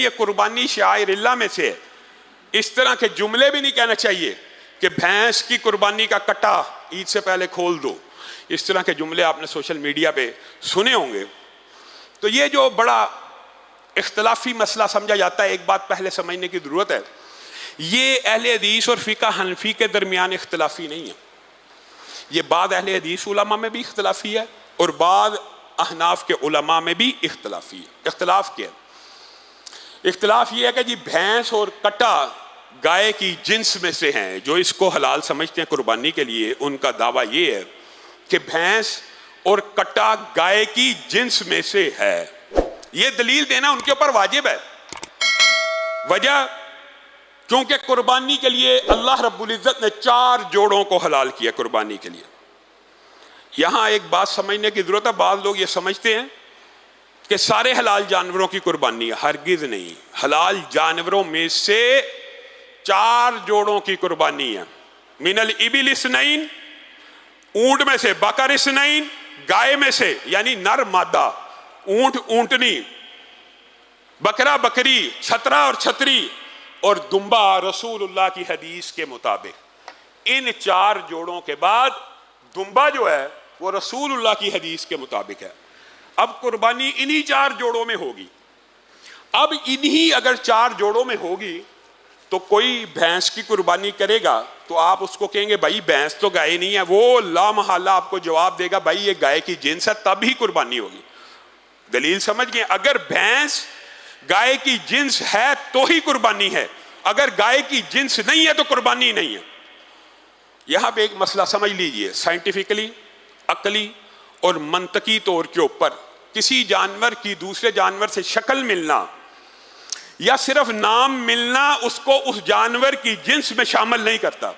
یہ قربانی شعائر اللہ میں سے ہے. اس طرح کے جملے بھی نہیں کہنا چاہیے کہ بھینس کی قربانی کا کٹا عید سے پہلے کھول دو. اس طرح کے جملے آپ نے سوشل میڈیا پہ سنے ہوں گے. تو یہ جو بڑا اختلافی مسئلہ سمجھا جاتا ہے، ایک بات پہلے سمجھنے کی ضرورت ہے، یہ اہل حدیث اور فقہ حنفی کے درمیان اختلافی نہیں ہے. یہ بعض اہل حدیث علماء میں بھی اختلافی ہے اور بعض احناف کے علماء میں بھی اختلافی ہے. اختلاف کیا ہے؟ اختلاف یہ ہے کہ جی بھینس اور کٹا گائے کی جنس میں سے ہیں. جو اس کو حلال سمجھتے ہیں قربانی کے لیے، ان کا دعویٰ یہ ہے کہ بھینس اور کٹا گائے کی جنس میں سے ہے. یہ دلیل دینا ان کے اوپر واجب ہے. وجہ کیونکہ قربانی کے لیے اللہ رب العزت نے 4 جوڑوں کو حلال کیا قربانی کے لیے. یہاں ایک بات سمجھنے کی ضرورت ہے. بعض لوگ یہ سمجھتے ہیں کہ سارے حلال جانوروں کی قربانی ہے. ہرگز نہیں. حلال جانوروں میں سے 4 جوڑوں کی قربانی ہے. من الابل اثنین، اونٹ میں سے، بکر اثنین، گائے میں سے یعنی نر مادہ، اونٹ اونٹنی، بکرا بکری، چھترا اور چھتری، اور دمبا رسول اللہ کی حدیث کے مطابق. ان 4 جوڑوں کے بعد دمبا جو ہے وہ رسول اللہ کی حدیث کے مطابق ہے. اب قربانی انہی 4 جوڑوں میں ہوگی. اب انہی اگر 4 جوڑوں میں ہوگی تو کوئی بھینس کی قربانی کرے گا تو آپ اس کو کہیں گے بھائی بھینس تو گائے نہیں ہے. وہ لا محالہ آپ کو جواب دے گا بھائی یہ گائے کی جنس ہے، تب ہی قربانی ہوگی. دلیل سمجھ گئے؟ اگر بھینس گائے کی جنس ہے تو ہی قربانی ہے، اگر گائے کی جنس نہیں ہے تو قربانی نہیں ہے. یہاں پہ ایک مسئلہ سمجھ لیجئے. سائنٹیفکلی، عقلی اور منطقی طور کے اوپر کسی جانور کی دوسرے جانور سے شکل ملنا یا صرف نام ملنا اس کو اس جانور کی جنس میں شامل نہیں کرتا.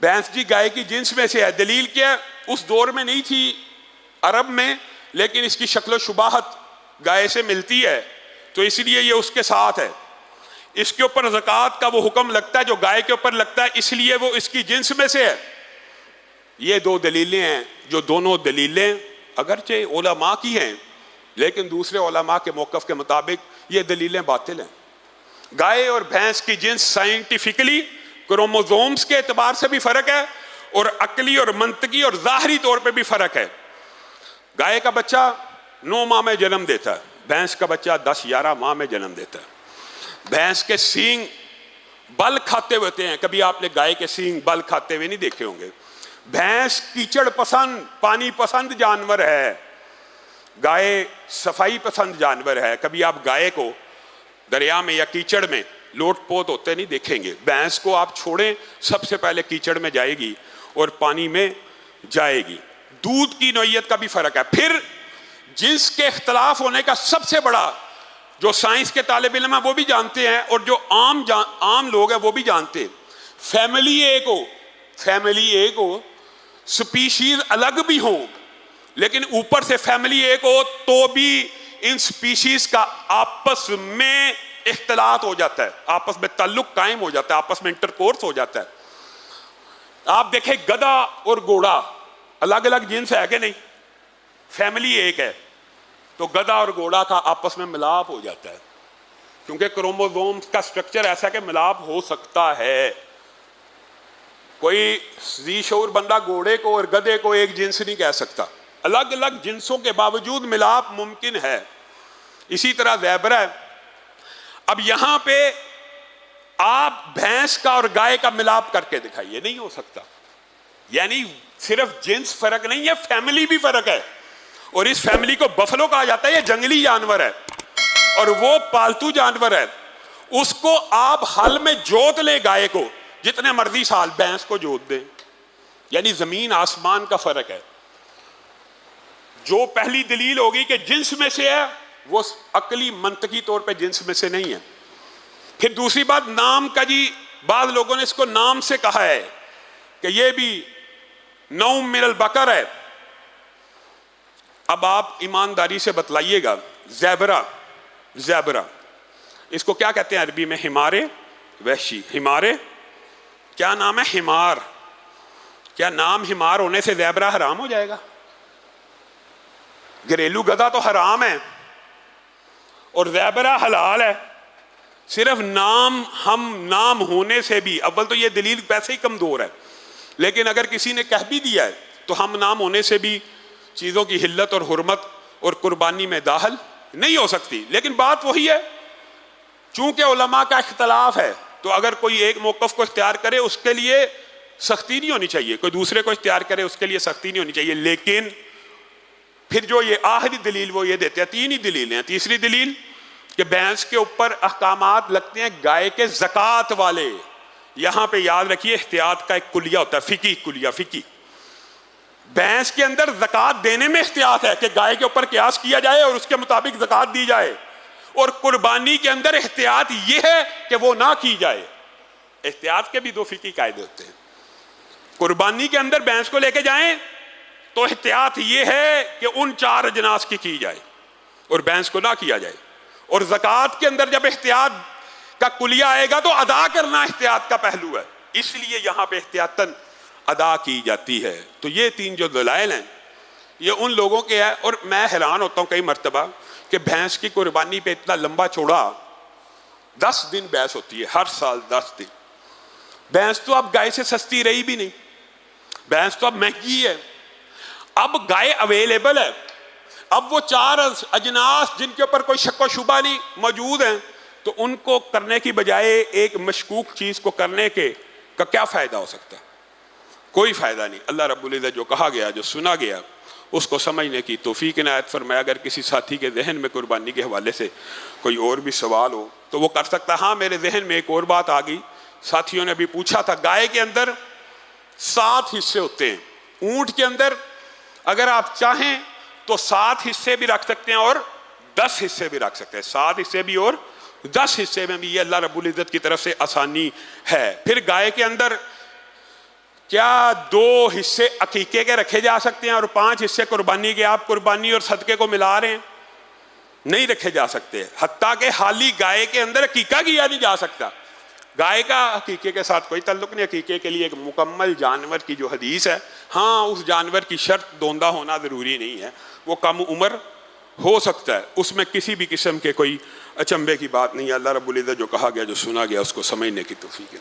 بھینس جی گائے کی جنس میں سے ہے. دلیل کیا؟ اس دور میں نہیں تھی عرب میں، لیکن اس کی شکل و شباہت گائے سے ملتی ہے تو اس لیے یہ اس کے ساتھ ہے. اس کے اوپر زکوٰۃ کا وہ حکم لگتا ہے جو گائے کے اوپر لگتا ہے، اس لیے وہ اس کی جنس میں سے ہے. یہ 2 دلیلیں ہیں جو دونوں دلیلیں اگرچہ علماء کی ہیں لیکن دوسرے علماء کے موقف کے مطابق یہ دلیلیں باطل ہیں. گائے اور بھینس کی جنس سائنٹیفکلی کروموزومز کے اعتبار سے بھی فرق ہے اور عقلی اور منطقی اور ظاہری طور پہ بھی فرق ہے. گائے کا بچہ 9 ماہ میں جنم دیتا ہے، بھینس کا بچہ 10-11 ماہ میں جنم دیتا ہے. بھینس کے سینگ بل کھاتے ہوتے ہیں. کبھی آپ نے گائے کے سینگ بل کھاتے ہوئے نہیں دیکھے ہوں گے. بھینس کیچڑ پسند، پانی پسند جانور ہے. گائے صفائی پسند جانور ہے. کبھی آپ گائے کو دریا میں یا کیچڑ میں لوٹ پوت ہوتے نہیں دیکھیں گے. بھینس کو آپ چھوڑیں سب سے پہلے کیچڑ میں جائے گی اور پانی میں جائے گی. دودھ کی نوعیت کا بھی فرق ہے. پھر جنس کے اختلاف ہونے کا سب سے بڑا جو سائنس کے طالب علم ہیں وہ بھی جانتے ہیں اور جو عام لوگ ہیں وہ بھی جانتے ہیں، فیملی ایک ہو، سپیشیز الگ بھی ہوں لیکن اوپر سے فیملی ایک ہو تو بھی ان سپیشیز کا آپس میں اختلاط ہو جاتا ہے، آپس میں تعلق قائم ہو جاتا ہے، آپس میں انٹرکورس ہو جاتا ہے. آپ دیکھیں گدھا اور گھوڑا الگ الگ جنس ہے کہ نہیں؟ فیملی ایک ہے تو گدھا اور گھوڑا کا آپس میں ملاپ ہو جاتا ہے کیونکہ کروموزوم کا سٹرکچر ایسا کہ ملاپ ہو سکتا ہے. کوئی ذی شعور بندہ گھوڑے کو اور گدھے کو ایک جنس نہیں کہہ سکتا. الگ الگ جنسوں کے باوجود ملاپ ممکن ہے. اسی طرح زیبرا ہے. اب یہاں پہ آپ بھینس کا اور گائے کا ملاپ کر کے دکھائیے، نہیں ہو سکتا. یعنی صرف جنس فرق نہیں ہے، فیملی بھی فرق ہے. اور اس فیملی کو بفلو کہا جاتا ہے. یہ جنگلی جانور ہے اور وہ پالتو جانور ہے. اس کو آپ ہل میں جوت لیں گائے کو جتنے مرضی سال، بھینس کو جوت دیں. یعنی زمین آسمان کا فرق ہے. جو پہلی دلیل ہوگی کہ جنس میں سے ہے وہ عقلی منطقی طور پہ جنس میں سے نہیں ہے. پھر دوسری بات نام کا. جی بعض لوگوں نے اس کو نام سے کہا ہے کہ یہ بھی نوم من البقر ہے. اب آپ ایمانداری سے بتلائیے گا، زیبرا اس کو کیا کہتے ہیں عربی میں؟ حمار وحشی. حمار کیا نام ہے؟ حمار. کیا نام حمار ہونے سے زیبرا حرام ہو جائے گا؟ گھریلو گدھا تو حرام ہے اور زیبرہ حلال ہے، صرف نام ہونے سے بھی، اول تو یہ دلیل ویسے ہی کمزور ہے، لیکن اگر کسی نے کہہ بھی دیا ہے تو ہم نام ہونے سے بھی چیزوں کی حلت اور حرمت اور قربانی میں داخل نہیں ہو سکتی۔ لیکن بات وہی ہے، چونکہ علماء کا اختلاف ہے تو اگر کوئی ایک موقف کو اختیار کرے اس کے لیے سختی نہیں ہونی چاہیے، کوئی دوسرے کو اختیار کرے اس کے لیے سختی نہیں ہونی چاہیے۔ لیکن پھر جو یہ آخری دلیل وہ یہ دیتے ہیں، تین ہی دلیلیں ہیں۔ تیسری دلیل کہ بھینس کے اوپر احکامات لگتے ہیں گائے کے زکوٰۃ والے۔ یہاں پہ یاد رکھیے احتیاط کا ایک کلیہ ہوتا ہے، فقہی کلیہ، فقہی۔ بھینس کے اندر زکوٰۃ دینے میں احتیاط ہے کہ گائے کے اوپر قیاس کیا جائے اور اس کے مطابق زکوٰۃ دی جائے، اور قربانی کے اندر احتیاط یہ ہے کہ وہ نہ کی جائے۔ احتیاط کے بھی دو فقہی قاعدے ہوتے ہیں۔ قربانی کے اندر بھینس کو لے کے جائیں تو احتیاط یہ ہے کہ ان 4 اجناس کی جائے اور بھینس کو نہ کیا جائے، اور زکوٰۃ کے اندر جب احتیاط کا کلیہ آئے گا تو ادا کرنا احتیاط کا پہلو ہے، اس لیے یہاں پہ احتیاطاً ادا کی جاتی ہے۔ تو یہ 3 جو دلائل ہیں یہ ان لوگوں کے ہیں، اور میں حیران ہوتا ہوں کئی مرتبہ کہ بھینس کی قربانی پہ اتنا لمبا چوڑا 10 دن بحث ہوتی ہے، ہر سال 10 دن۔ بھینس تو اب گائے سے سستی رہی بھی نہیں، بھینس تو اب مہنگی ہے، اب گائے اویلیبل ہے، اب وہ 4 اجناس جن کے اوپر کوئی شک و شبہ نہیں موجود ہیں، تو ان کو کرنے کی بجائے ایک مشکوک چیز کو کرنے کا کیا فائدہ ہو سکتا ہے؟ کوئی فائدہ نہیں۔ اللہ رب العزت جو کہا گیا، جو سنا گیا، اس کو سمجھنے کی توفیق عنایت فرمائے۔ اگر کسی ساتھی کے ذہن میں قربانی کے حوالے سے کوئی اور بھی سوال ہو تو وہ کر سکتا ہے۔ ہاں، میرے ذہن میں ایک اور بات آ گئی، ساتھیوں نے بھی پوچھا تھا، گائے کے اندر 7 حصے ہوتے ہیں، اونٹ کے اندر اگر آپ چاہیں تو 7 حصے بھی رکھ سکتے ہیں اور 10 حصے بھی رکھ سکتے ہیں، 7 حصے بھی اور 10 حصے میں بھی، یہ اللہ رب العزت کی طرف سے آسانی ہے۔ پھر گائے کے اندر کیا 2 حصے عقیقے کے رکھے جا سکتے ہیں اور 5 حصے قربانی کے؟ آپ قربانی اور صدقے کو ملا رہے ہیں، نہیں رکھے جا سکتے، حتیٰ کہ حالی گائے کے اندر عقیقہ کیا نہیں جا سکتا۔ گائے کا عقیقے کے ساتھ کوئی تعلق نہیں، عقیقے کے لیے ایک مکمل جانور کی جو حدیث ہے، ہاں اس جانور کی شرط دوندہ ہونا ضروری نہیں ہے، وہ کم عمر ہو سکتا ہے، اس میں کسی بھی قسم کے کوئی اچنبے کی بات نہیں ہے۔ اللہ رب العزت جو کہا گیا، جو سنا گیا، اس کو سمجھنے کی توفیق ہے۔